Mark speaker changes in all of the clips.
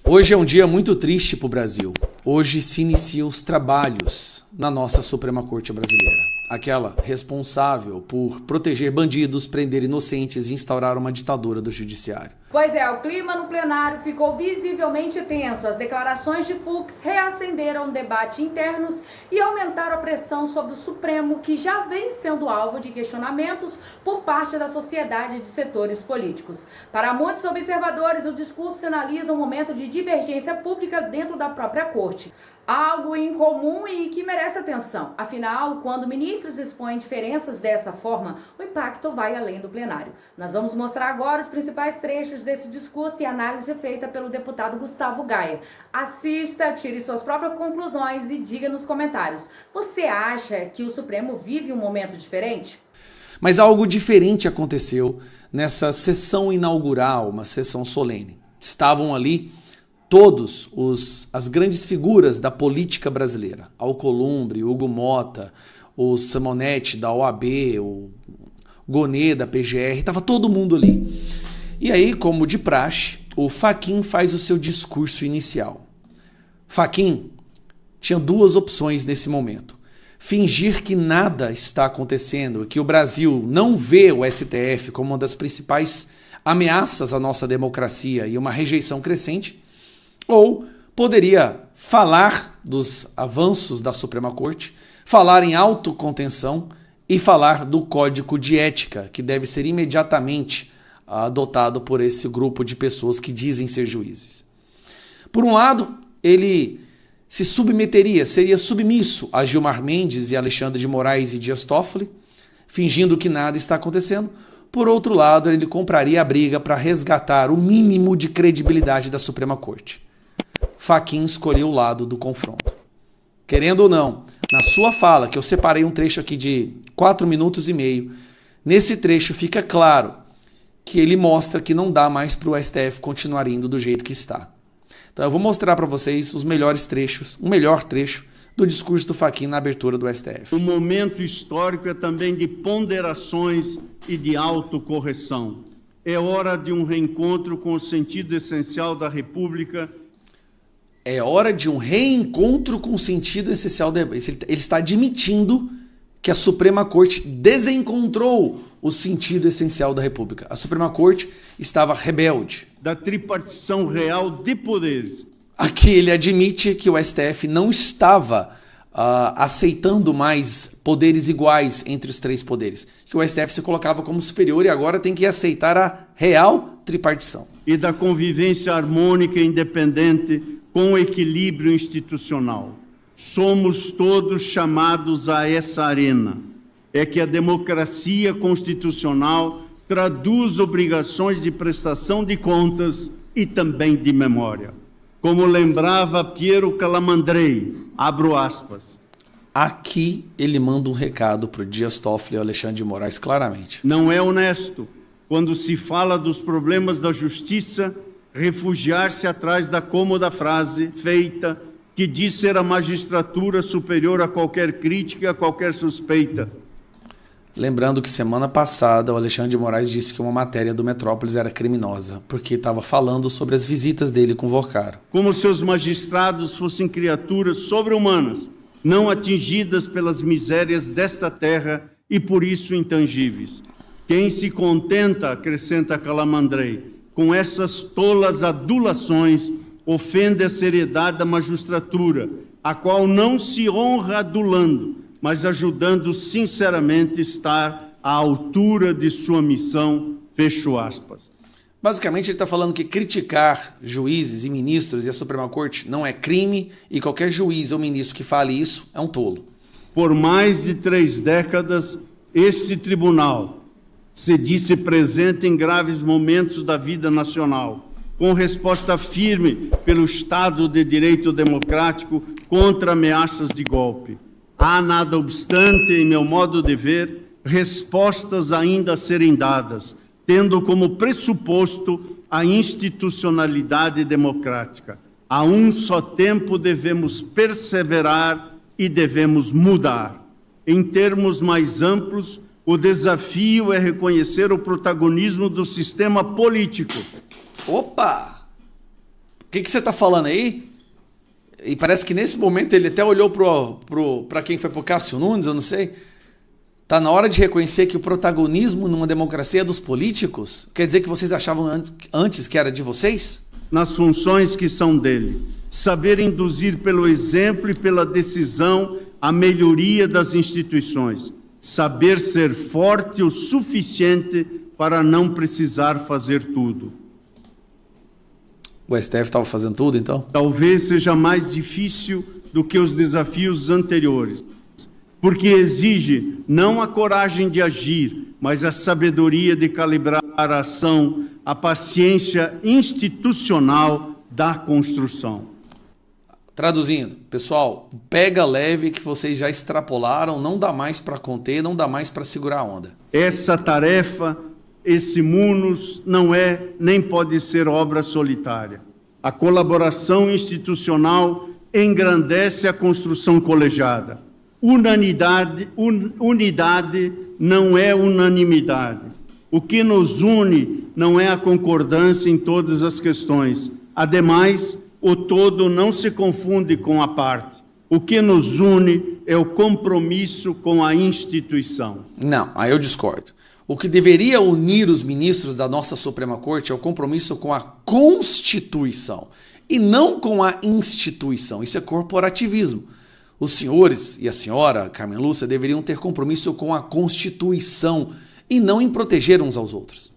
Speaker 1: Hoje é um dia muito triste para o Brasil. Hoje se iniciam os trabalhos na nossa Suprema Corte brasileira. Aquela responsável por proteger bandidos, prender inocentes e instaurar uma ditadura do judiciário.
Speaker 2: Pois é, o clima no plenário ficou visivelmente tenso. As declarações de Fux reacenderam debates internos e aumentaram a pressão sobre o Supremo, que já vem sendo alvo de questionamentos por parte da sociedade e de setores políticos. Para muitos observadores, o discurso sinaliza um momento de divergência pública dentro da própria corte. Algo incomum e que merece atenção. Afinal, quando ministros expõem diferenças dessa forma, o impacto vai além do plenário. Nós vamos mostrar agora os principais trechos desse discurso e análise feita pelo deputado Gustavo Gaia. Assista, tire suas próprias conclusões e diga nos comentários. Você acha que o Supremo vive um momento diferente?
Speaker 1: Mas algo diferente aconteceu nessa sessão inaugural, uma sessão solene. Estavam ali todos as grandes figuras da política brasileira. Alcolumbre, Hugo Mota, o Simonetti da OAB, o Gonê da PGR, estava todo mundo ali. E aí, como de praxe, o Fachin faz o seu discurso inicial. Fachin tinha duas opções nesse momento. Fingir que nada está acontecendo, que o Brasil não vê o STF como uma das principais ameaças à nossa democracia e uma rejeição crescente, ou poderia falar dos avanços da Suprema Corte, falar em autocontenção e falar do código de ética, que deve ser imediatamente adotado por esse grupo de pessoas que dizem ser juízes. Por um lado, ele se submeteria, seria submisso a Gilmar Mendes e Alexandre de Moraes e Dias Toffoli, fingindo que nada está acontecendo. Por outro lado, ele compraria a briga para resgatar o mínimo de credibilidade da Suprema Corte. Fachin escolheu o lado do confronto. Querendo ou não, na sua fala, que eu separei um trecho aqui de 4 minutos e meio, nesse trecho fica claro que ele mostra que não dá mais para o STF continuar indo do jeito que está. Então eu vou mostrar para vocês os melhores trechos, o melhor trecho do discurso do Fachin na abertura do STF.
Speaker 3: O momento histórico é também de ponderações e de autocorreção. É hora de um reencontro com o sentido essencial da República.
Speaker 1: É hora de um reencontro com o sentido essencial da República. Ele está admitindo que a Suprema Corte desencontrou o sentido essencial da República. A Suprema Corte estava rebelde.
Speaker 3: Da tripartição real de poderes.
Speaker 1: Aqui ele admite que o STF não estava aceitando mais poderes iguais entre os três poderes. Que o STF se colocava como superior e agora tem que aceitar a real tripartição.
Speaker 3: E da convivência harmônica e independente com equilíbrio institucional. Somos todos chamados a essa arena. É que a democracia constitucional traduz obrigações de prestação de contas e também de memória. Como lembrava Piero Calamandrei, abro aspas.
Speaker 1: Aqui ele manda um recado para o Dias Toffoli e Alexandre de Moraes claramente.
Speaker 3: Não é honesto, quando se fala dos problemas da justiça, refugiar-se atrás da cômoda frase feita que diz ser a magistratura superior a qualquer crítica e a qualquer suspeita.
Speaker 1: Lembrando que semana passada o Alexandre de Moraes disse que uma matéria do Metrópolis era criminosa, porque estava falando sobre as visitas dele com o Vocaro.
Speaker 3: Como se os magistrados fossem criaturas sobre-humanas, não atingidas pelas misérias desta terra e por isso intangíveis. Quem se contenta, acrescenta Calamandrei, com essas tolas adulações, ofende a seriedade da magistratura, a qual não se honra adulando, mas ajudando sinceramente a estar à altura de sua missão, fecho aspas.
Speaker 1: Basicamente ele está falando que criticar juízes e ministros e a Suprema Corte não é crime e qualquer juiz ou ministro que fale isso é um tolo.
Speaker 3: Por mais de 3 décadas, esse tribunal se disse presente em graves momentos da vida nacional, com resposta firme pelo Estado de Direito Democrático contra ameaças de golpe. Há, nada obstante, em meu modo de ver, respostas ainda a serem dadas, tendo como pressuposto a institucionalidade democrática. A um só tempo devemos perseverar e devemos mudar. Em termos mais amplos, o desafio é reconhecer o protagonismo do sistema político.
Speaker 1: Opa! que você está falando aí? E parece que nesse momento ele até olhou para quem foi pro Cássio Nunes, eu não sei. Tá na hora de reconhecer que o protagonismo numa democracia é dos políticos? Quer dizer que vocês achavam antes que era de vocês?
Speaker 3: Nas funções que são dele. Saber induzir pelo exemplo e pela decisão a melhoria das instituições. Saber ser forte o suficiente para não precisar fazer tudo.
Speaker 1: O STF estava fazendo tudo, então?
Speaker 3: Talvez seja mais difícil do que os desafios anteriores, porque exige não a coragem de agir, mas a sabedoria de calibrar a ação, a paciência institucional da construção.
Speaker 1: Traduzindo, pessoal, pega leve que vocês já extrapolaram, não dá mais para conter, não dá mais para segurar a onda.
Speaker 3: Essa tarefa, esse munus, não é nem pode ser obra solitária. A colaboração institucional engrandece a construção colegiada. Unidade não é unanimidade. O que nos une não é a concordância em todas as questões. Ademais, o todo não se confunde com a parte. O que nos une é o compromisso com a instituição.
Speaker 1: Não, aí eu discordo. O que deveria unir os ministros da nossa Suprema Corte é o compromisso com a Constituição e não com a instituição. Isso é corporativismo. Os senhores e a senhora Carmen Lúcia deveriam ter compromisso com a Constituição e não em proteger uns aos outros.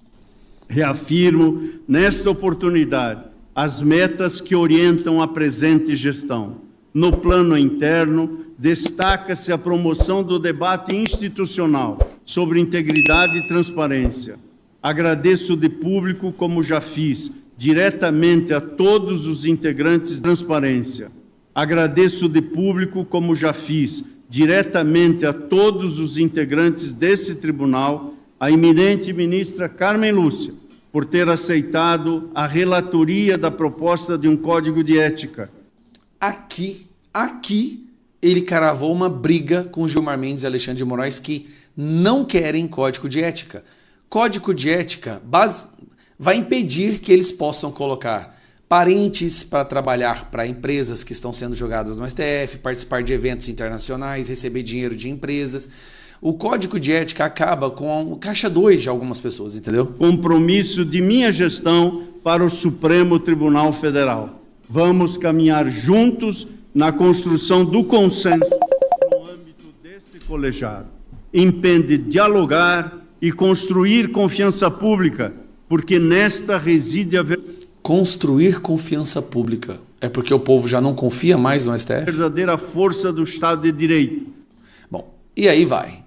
Speaker 3: Reafirmo, nesta oportunidade, as metas que orientam a presente gestão. No plano interno, destaca-se a promoção do debate institucional sobre integridade e transparência. Agradeço de público, como já fiz, diretamente a todos os integrantes de transparência. Agradeço de público, como já fiz, diretamente a todos os integrantes desse tribunal, a eminente ministra Carmen Lúcia, por ter aceitado a relatoria da proposta de um código de ética.
Speaker 1: Aqui, ele cravou uma briga com Gilmar Mendes e Alexandre de Moraes que não querem código de ética. Código de ética vai impedir que eles possam colocar parentes para trabalhar para empresas que estão sendo julgadas no STF, participar de eventos internacionais, receber dinheiro de empresas. O código de ética acaba com o caixa 2 de algumas pessoas, entendeu?
Speaker 3: Compromisso de minha gestão para o Supremo Tribunal Federal. Vamos caminhar juntos na construção do consenso no âmbito desse colegiado. Impende dialogar e construir confiança pública, porque nesta reside a
Speaker 1: Construir confiança pública. É porque o povo já não confia mais no STF?
Speaker 3: verdadeira força do Estado de Direito.
Speaker 1: Bom, e aí vai.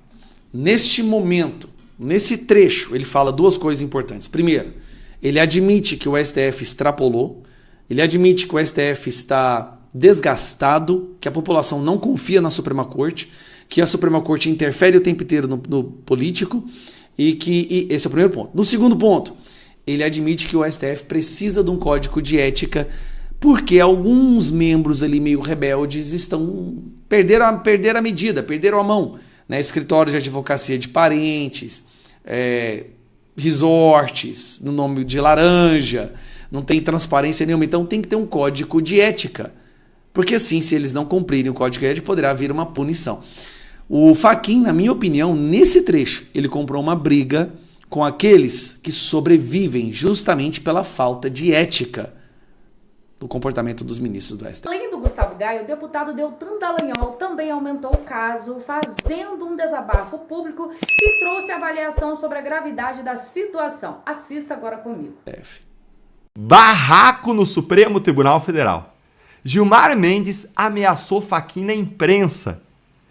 Speaker 1: Neste momento, nesse trecho, ele fala duas coisas importantes. Primeiro, ele admite que o STF extrapolou, ele admite que o STF está desgastado, que a população não confia na Suprema Corte, que a Suprema Corte interfere o tempo inteiro no político, e esse é o primeiro ponto. No segundo ponto, ele admite que o STF precisa de um código de ética porque alguns membros ali meio rebeldes perderam a medida, perderam a mão. Né? Escritórios de advocacia de parentes, resorts no nome de laranja, não tem transparência nenhuma. Então tem que ter um código de ética. Porque assim, se eles não cumprirem o código de ética, poderá vir uma punição. O Fachin, na minha opinião, nesse trecho, ele comprou uma briga com aqueles que sobrevivem justamente pela falta de ética do comportamento dos ministros do STF.
Speaker 2: Além do Gustavo Gaia, o deputado Deltan Dallagnol também aumentou o caso, fazendo um desabafo público e trouxe avaliação sobre a gravidade da situação. Assista agora comigo.
Speaker 4: Barraco no Supremo Tribunal Federal. Gilmar Mendes ameaçou Fachin na imprensa.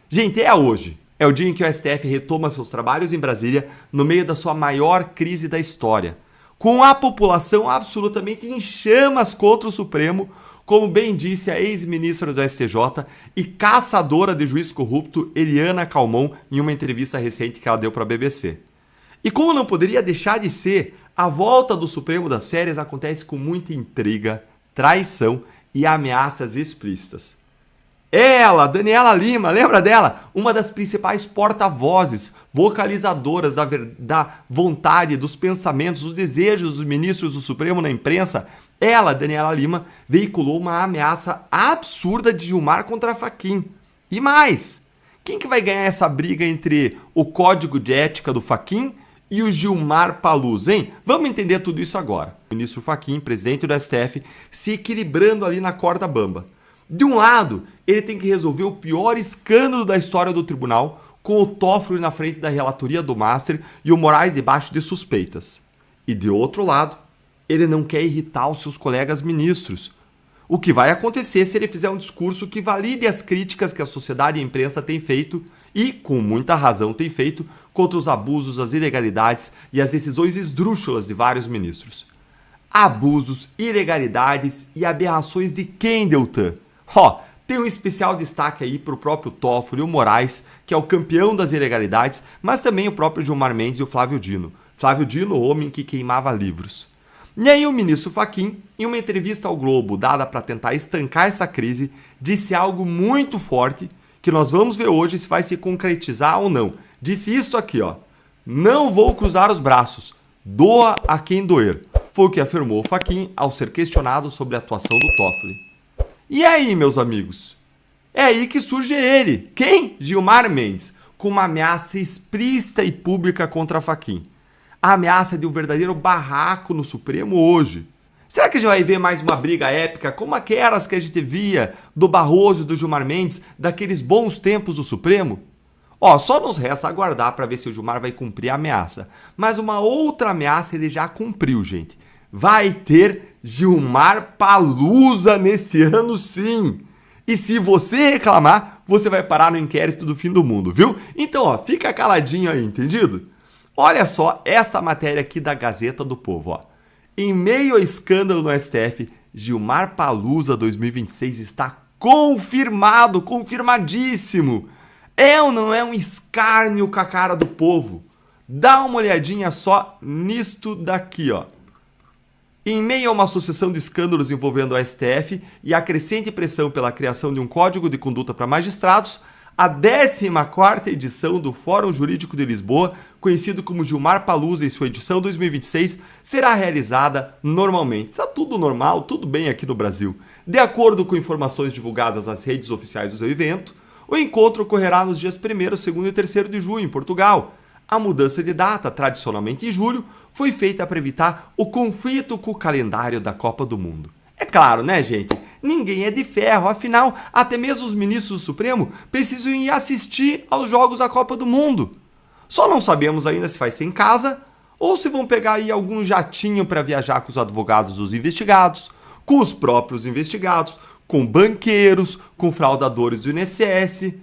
Speaker 4: Gente, é hoje. É o dia em que o STF retoma seus trabalhos em Brasília no meio da sua maior crise da história, com a população absolutamente em chamas contra o Supremo, como bem disse a ex-ministra do STJ e caçadora de juiz corrupto Eliana Calmon em uma entrevista recente que ela deu para a BBC. E como não poderia deixar de ser, a volta do Supremo das férias acontece com muita intriga, traição e ameaças explícitas. Ela, Daniela Lima, lembra dela? Uma das principais porta-vozes, vocalizadoras da vontade, dos pensamentos, dos desejos dos ministros do Supremo na imprensa, Ela, Daniela Lima, veiculou uma ameaça absurda de Gilmar contra Fachin. E mais, quem que vai ganhar essa briga entre o código de ética do Fachin e o Gilmar Paluz, hein? Vamos entender tudo isso agora. O ministro Fachin, presidente do STF, se equilibrando ali na corda bamba. De um lado, ele tem que resolver o pior escândalo da história do tribunal, com o Toffoli na frente da relatoria do Master e o Moraes debaixo de suspeitas. E de outro lado, ele não quer irritar os seus colegas ministros. O que vai acontecer se ele fizer um discurso que valide as críticas que a sociedade e a imprensa têm feito, e com muita razão tem feito, contra os abusos, as ilegalidades e as decisões esdrúxulas de vários ministros. Abusos, ilegalidades e aberrações de quem, Deltan? Tem um especial destaque aí para o próprio Toffoli e o Moraes, que é o campeão das ilegalidades, mas também o próprio Gilmar Mendes e o Flávio Dino. Flávio Dino, o homem que queimava livros. E aí o ministro Fachin, em uma entrevista ao Globo dada para tentar estancar essa crise, disse algo muito forte, que nós vamos ver hoje se vai se concretizar ou não. Disse isto aqui, não vou cruzar os braços, doa a quem doer. Foi o que afirmou o Fachin ao ser questionado sobre a atuação do Toffoli. E aí, meus amigos? É aí que surge ele. Quem? Gilmar Mendes, com uma ameaça explícita e pública contra Fachin. A ameaça de um verdadeiro barraco no Supremo hoje. Será que a gente vai ver mais uma briga épica como aquelas que a gente via do Barroso e do Gilmar Mendes, daqueles bons tempos do Supremo? Só nos resta aguardar para ver se o Gilmar vai cumprir a ameaça. Mas uma outra ameaça ele já cumpriu, gente. Vai ter Gilmar Palusa nesse ano, sim. E se você reclamar, você vai parar no inquérito do fim do mundo, viu? Então, fica caladinho aí, entendido? Olha só essa matéria aqui da Gazeta do Povo, Em meio ao escândalo no STF, Gilmar Palusa 2026 está confirmado, confirmadíssimo. É ou não é um escárnio com a cara do povo? Dá uma olhadinha só nisto daqui, Em meio a uma sucessão de escândalos envolvendo o STF e a crescente pressão pela criação de um código de conduta para magistrados, a 14ª edição do Fórum Jurídico de Lisboa, conhecido como Gilmar Palusa em sua edição 2026, será realizada normalmente. Está tudo normal, tudo bem aqui no Brasil. De acordo com informações divulgadas nas redes oficiais do evento, o encontro ocorrerá nos dias 1º, 2º e 3º de junho, em Portugal. A mudança de data, tradicionalmente em julho, foi feita para evitar o conflito com o calendário da Copa do Mundo. É claro, né, gente? Ninguém é de ferro, afinal, até mesmo os ministros do Supremo precisam ir assistir aos jogos da Copa do Mundo. Só não sabemos ainda se vai ser em casa ou se vão pegar aí algum jatinho para viajar com os advogados dos investigados, com os próprios investigados, com banqueiros, com fraudadores do INSS.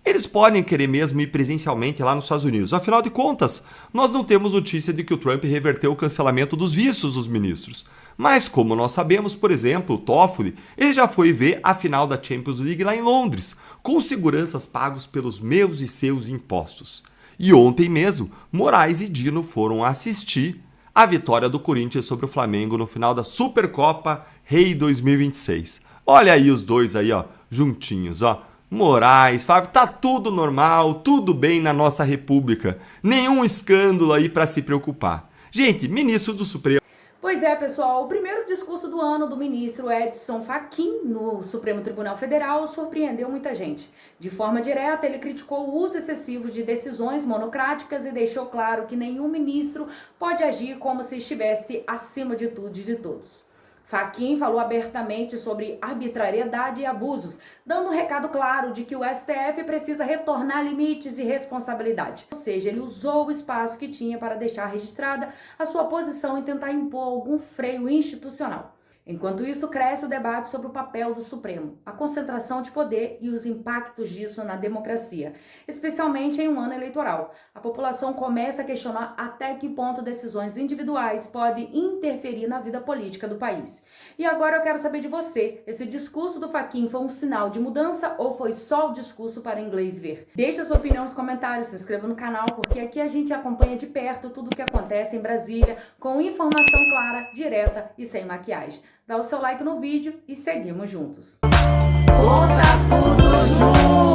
Speaker 4: Eles podem querer mesmo ir presencialmente lá nos Estados Unidos. Afinal de contas, nós não temos notícia de que o Trump reverteu o cancelamento dos vistos dos ministros. Mas como nós sabemos, por exemplo, o Toffoli, ele já foi ver a final da Champions League lá em Londres, com seguranças pagos pelos meus e seus impostos. E ontem mesmo, Moraes e Dino foram assistir a vitória do Corinthians sobre o Flamengo no final da Supercopa Rei 2026. Olha aí os dois aí, juntinhos, Moraes, Flávio, tá tudo normal, tudo bem na nossa república. Nenhum escândalo aí para se preocupar. Gente, ministro do Supremo.
Speaker 2: Pois é, pessoal, o primeiro discurso do ano do ministro Edson Fachin no Supremo Tribunal Federal surpreendeu muita gente. De forma direta, ele criticou o uso excessivo de decisões monocráticas e deixou claro que nenhum ministro pode agir como se estivesse acima de tudo e de todos. Fachin falou abertamente sobre arbitrariedade e abusos, dando um recado claro de que o STF precisa retornar limites e responsabilidade. Ou seja, ele usou o espaço que tinha para deixar registrada a sua posição e tentar impor algum freio institucional. Enquanto isso, cresce o debate sobre o papel do Supremo, a concentração de poder e os impactos disso na democracia, especialmente em um ano eleitoral. A população começa a questionar até que ponto decisões individuais podem interferir na vida política do país. E agora eu quero saber de você, esse discurso do Fachin foi um sinal de mudança ou foi só o discurso para inglês ver? Deixe a sua opinião nos comentários, se inscreva no canal, porque aqui a gente acompanha de perto tudo o que acontece em Brasília, com informação clara, direta e sem maquiagem. Dá o seu like no vídeo e seguimos juntos.
Speaker 5: Conta tudo junto.